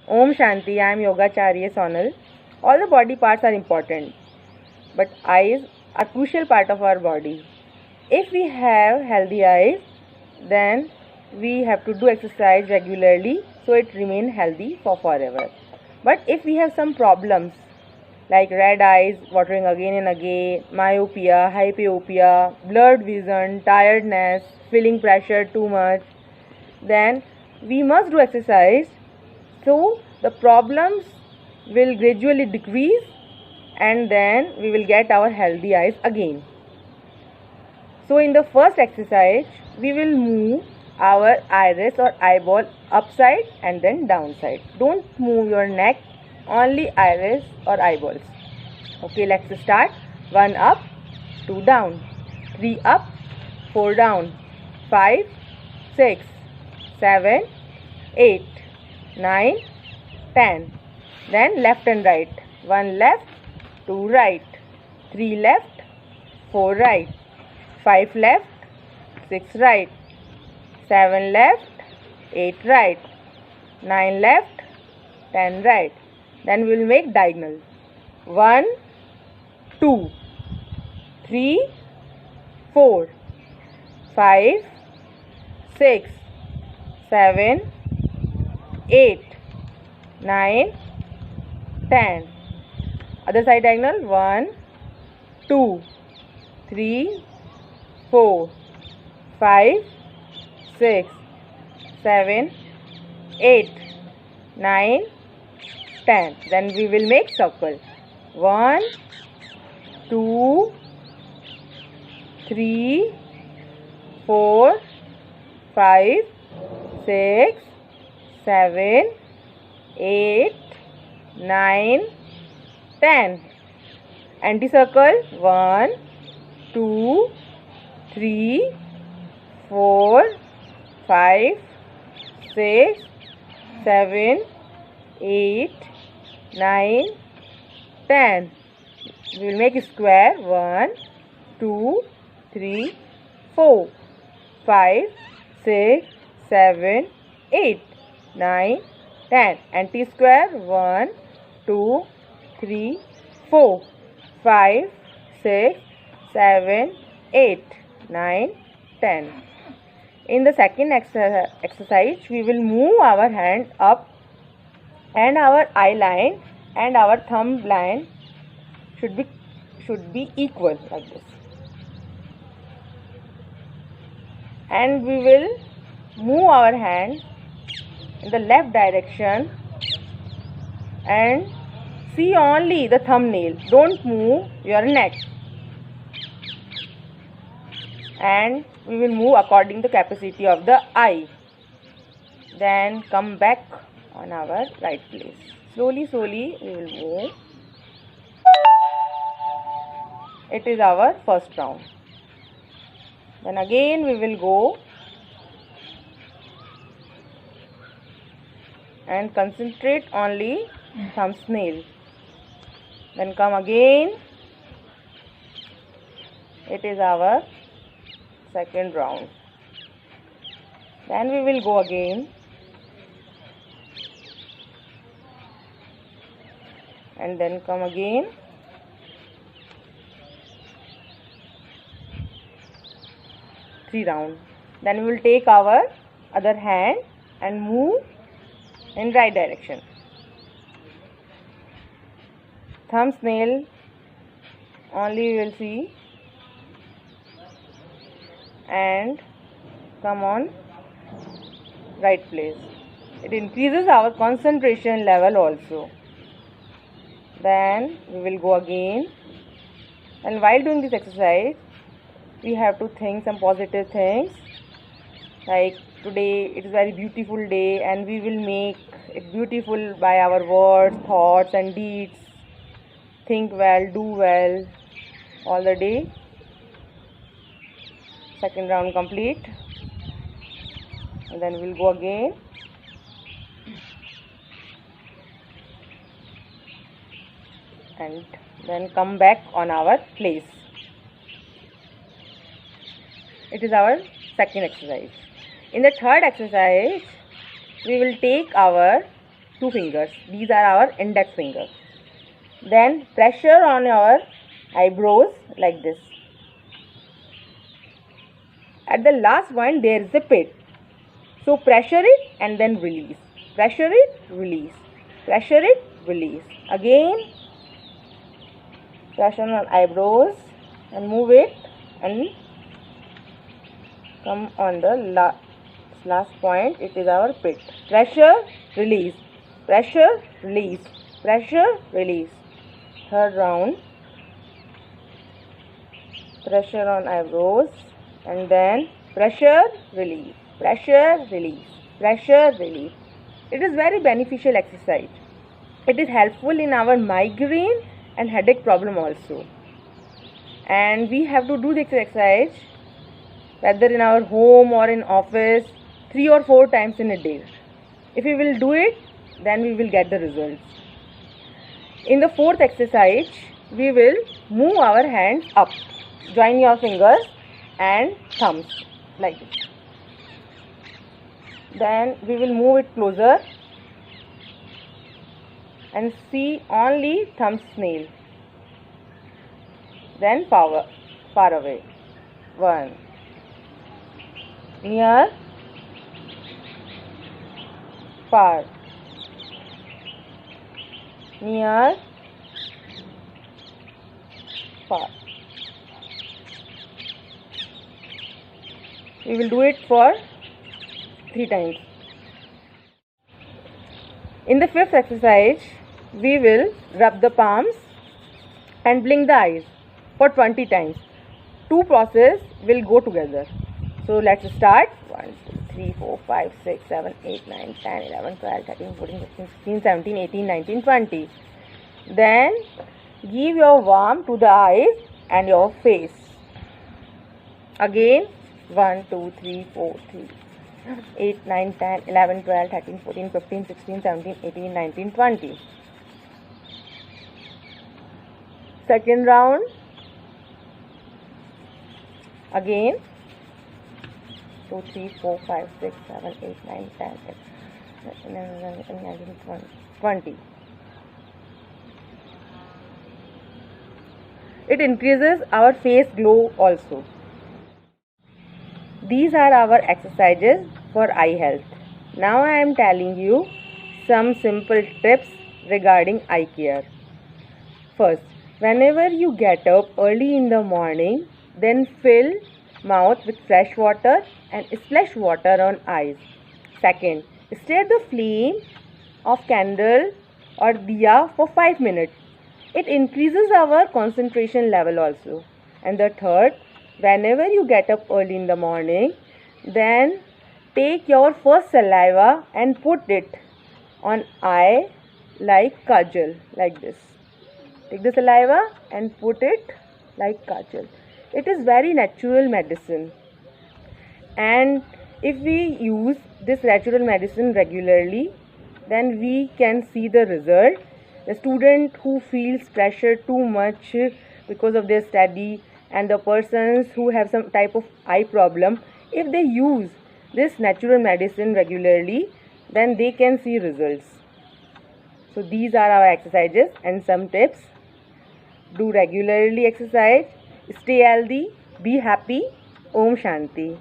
Om Shanti, I am Yogacharya Sonal. All the body parts are important, but eyes are crucial part of our body. If we have healthy eyes, then we have to do exercise regularly so it remain healthy for forever. But if we have some problems like red eyes, watering again and again, myopia, hyperopia, blurred vision, tiredness, feeling pressure too much, then we must do exercise so the problems will gradually decrease and then we will get our healthy eyes again. So in the first exercise, we will move our iris or eyeball upside and then downside. Don't move your neck, only iris or eyeballs. Okay, let's start. 1 up, 2 down, 3 up, 4 down, 5, 6, 7, 8, 9, 10. Then left and right. 1 left, 2 right, 3 left, 4 right, 5 left, 6 right, 7 left, 8 right, 9 left, 10 right. Then we will make diagonal. 1, 2, 3, 4, 5, 6, 7, 8, 9, 10. Other side diagonal. 1, 2, 3, 4, 5, 6, 7, 8, 9, 10. Then we will make circle. 1, 2, 3, 4, 5, 6, 7, 8, 9, 10. Anti-circle. 1, 2, 3, 4, 5, 6, 7, 8, 9, 10. We will make a square. 1, 2, 3, 4, 5, 6, 7, 8, 9, 10. Anti-square. 1, 2, 3, 4, 5, 6, 7, 8, 9, 10. In the second exercise, we will move our hand up and our eye line and our thumb line should be equal like this. And we will move our hand in the left direction and see only the thumbnail. Don't move your neck. And we will move according to the capacity of the eye. Then come back on our right place. Slowly we will move. It is our first round. Then again we will go and concentrate only thumbnail. Then come again. It is our second round. Then we will go again and then come again. Three rounds. Then we will take our other hand and move in right direction. Thumbnail only we will see and come on right place. It increases our concentration level also. Then we will go again, and while doing this exercise we have to think some positive things like today it is very beautiful day and we will make it beautiful by our words, thoughts and deeds. Think well, do well all the day. Second round complete, and then we'll go again. And then come back on our place. It is our second exercise. In the third exercise, we will take our 2 fingers. These are our index fingers. Then pressure on your eyebrows like this. At the last point there is a pit. So pressure it and then release. Pressure it, release. Pressure it, release. Again, pressure on eyebrows and move it and come on the last point. It is our pit. Pressure, release. Pressure, release. Pressure, release. Third round. Pressure on eyebrows and then pressure, release. Pressure, release. Pressure, release. It is very beneficial exercise. It is helpful in our migraine and headache problem also. And we have to do this exercise whether in our home or in office 3 or 4 times in a day. If we will do it, then we will get the results. In the fourth exercise, we will move our hands up. Join your fingers and thumbs like this. Then we will move it closer and see only thumbnail. Then far away. 1. Near, far. Near, far. We will do it for 3 times. In the fifth exercise, we will rub the palms and blink the eyes for 20 times. 2 processes will go together. So let's start. 1, 2, 3, 4, 5, 6, 7, 8, 9, 10, 11, 12, 13, 14, 15, 16, 17, 18, 19, 20. Then give your warm to the eyes and your face. Again 1, 2, 3, 4, 3, 8, 9, 10, 11, 12, 13, 14, 15, 16, 17, 18, 19, 20. Second round. Again 2, 3, 4, 5, 6, 7, 8, 9, 10, 11, 19, 20. It increases our face glow also. These are our exercises for eye health. Now I am telling you some simple tips regarding eye care. First, whenever you get up early in the morning, then fill mouth with fresh water and splash water on eyes. Second, stir the flame of candle or diya for 5 minutes. It increases our concentration level also. And the third, whenever you get up early in the morning, then take your first saliva and put it on eye like kajal, like this. Take the saliva and put it like kajal. It is very natural medicine. And if we use this natural medicine regularly, then we can see the result. The student who feels pressure too much because of their study and the persons who have some type of eye problem, if they use this natural medicine regularly, then they can see results. So these are our exercises and some tips. Do regularly exercise, stay healthy, be happy. Om Shanti.